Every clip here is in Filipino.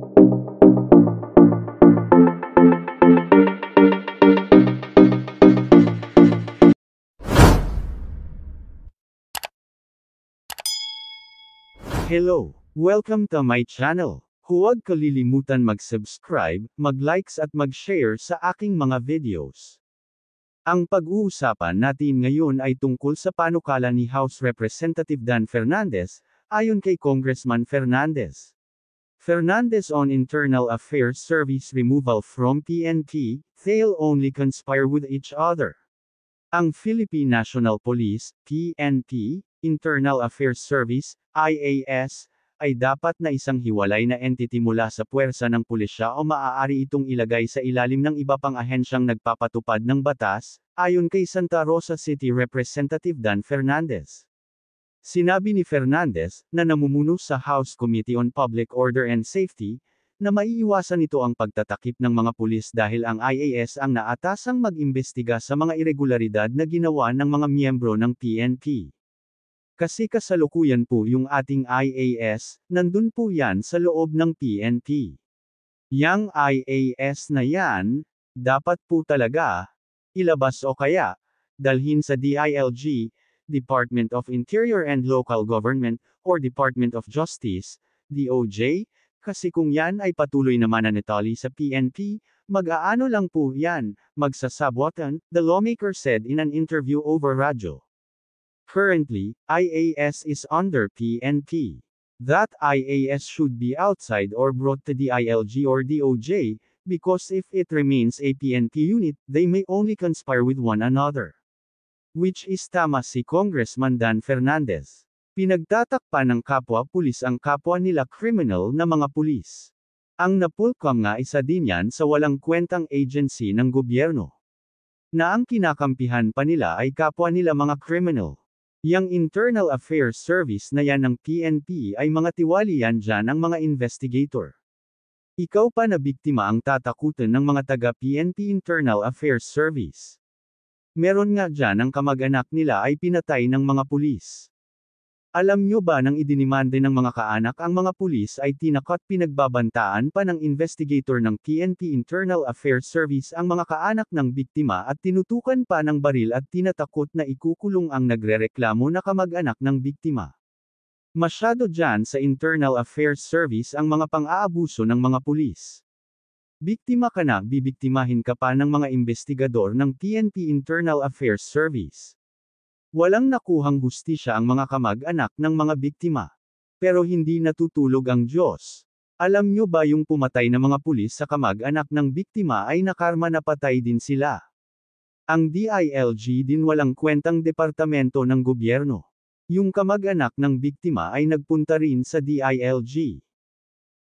Hello! Welcome to my channel. Huwag kalilimutan mag-subscribe, mag-likes at mag-share sa aking mga videos. Ang pag-uusapan natin ngayon ay tungkol sa panukala ni House Representative Dan Fernandez, ayon kay Congressman Fernandez. Fernandez on Internal Affairs Service removal from PNP, they'll only conspire with each other. Ang Philippine National Police, PNP, Internal Affairs Service, IAS, ay dapat na isang hiwalay na entity mula sa puwersa ng pulisya o maaari itong ilagay sa ilalim ng iba pang ahensyang nagpapatupad ng batas, ayon kay Santa Rosa City Representative Dan Fernandez. Sinabi ni Fernandez, na namumuno sa House Committee on Public Order and Safety, na maiiwasan ito ang pagtatakip ng mga pulis dahil ang IAS ang naatasang mag-imbestiga sa mga irregularidad na ginawa ng mga miyembro ng PNP. Kasi kasalukuyan po yung ating IAS, nandun po yan sa loob ng PNP. Yang IAS na yan, dapat po talaga, ilabas o kaya, dalhin sa DILG, Department of Interior and Local Government, or Department of Justice, DOJ, kasi kung yan ay patuloy na mananatili sa PNP, mag-aano lang po yan, magsasabotan, the lawmaker said in an interview over radyo. Currently, IAS is under PNP. That IAS should be outside or brought to DILG or DOJ, because if it remains a PNP unit, they may only conspire with one another. Which is tama si Congressman Dan Fernandez. Pinagtatakpan ng kapwa-pulis ang kapwa nila criminal na mga pulis. Ang NAPOLCOM nga isa din yan sa walang kwentang agency ng gobyerno. Na ang kinakampihan pa nila ay kapwa nila mga criminal. Yang Internal Affairs Service na yan ng PNP ay mga tiwali yan dyan ang mga investigator. Ikaw pa na biktima ang tatakutan ng mga taga-PNP Internal Affairs Service. Meron nga dyan ang kamag-anak nila ay pinatay ng mga pulis. Alam nyo ba nang idinimande ng mga kaanak ang mga pulis ay tinakot pinagbabantaan pa ng investigator ng PNP Internal Affairs Service ang mga kaanak ng biktima at tinutukan pa ng baril at tinatakot na ikukulong ang nagrereklamo na kamag-anak ng biktima. Masyado dyan sa Internal Affairs Service ang mga pang-aabuso ng mga pulis. Biktima ka na, bibiktimahin ka pa ng mga investigador ng PNP Internal Affairs Service. Walang nakuhang hustisya ang mga kamag-anak ng mga biktima. Pero hindi natutulog ang Diyos. Alam nyo ba yung pumatay na mga pulis sa kamag-anak ng biktima ay nakarma na patay din sila? Ang DILG din walang kwentang departamento ng gobyerno. Yung kamag-anak ng biktima ay nagpunta rin sa DILG.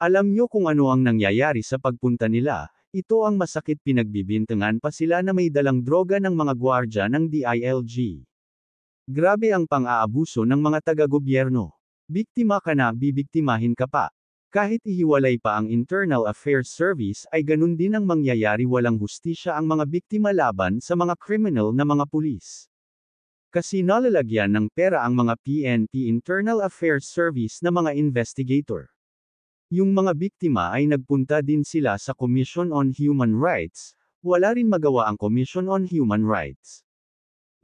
Alam nyo kung ano ang nangyayari sa pagpunta nila, ito ang masakit, pinagbibintangan pa sila na may dalang droga ng mga gwardya ng DILG. Grabe ang pang-aabuso ng mga taga-gobyerno. Biktima ka na, bibiktimahin ka pa. Kahit ihiwalay pa ang Internal Affairs Service ay ganun din ang mangyayari, walang hustisya ang mga biktima laban sa mga criminal na mga pulis. Kasi nalalagyan ng pera ang mga PNP Internal Affairs Service na mga investigator. Yung mga biktima ay nagpunta din sila sa Commission on Human Rights, wala rin magawa ang Commission on Human Rights.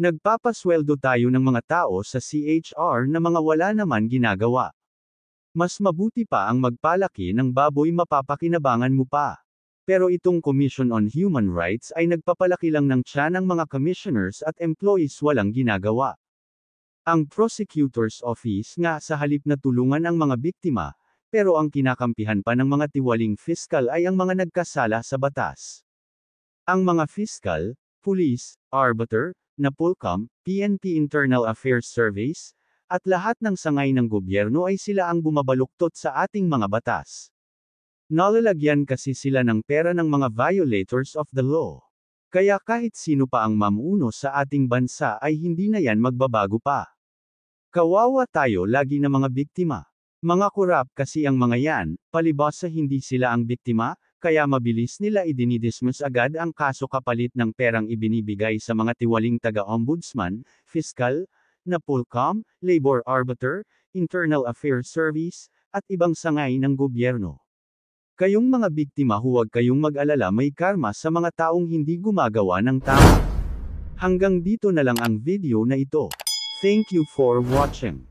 Nagpapasweldo tayo ng mga tao sa CHR na mga wala naman ginagawa. Mas mabuti pa ang magpalaki ng baboy, mapapakinabangan mo pa. Pero itong Commission on Human Rights ay nagpapalaki lang ng tiyan ng mga commissioners at employees, walang ginagawa. Ang Prosecutor's Office nga sa halip na tulungan ang mga biktima, pero ang kinakampihan pa ng mga tiwaling fiskal ay ang mga nagkasala sa batas. Ang mga fiskal, police, arbiter, NAPOLCOM, PNP Internal Affairs Service, at lahat ng sangay ng gobyerno ay sila ang bumabaluktot sa ating mga batas. Nalalagyan kasi sila ng pera ng mga violators of the law. Kaya kahit sino pa ang mamuno sa ating bansa ay hindi na yan magbabago pa. Kawawa tayo lagi na mga biktima. Mga kurap kasi ang mga yan, palibhas sa hindi sila ang biktima, kaya mabilis nila idinidismiss agad ang kaso kapalit ng perang ibinibigay sa mga tiwaling taga-ombudsman, fiscal, NAPOLCOM, labor arbiter, Internal Affairs Service, at ibang sangay ng gobyerno. Kayong mga biktima, huwag kayong mag-alala, may karma sa mga taong hindi gumagawa ng tama. Hanggang dito na lang ang video na ito. Thank you for watching.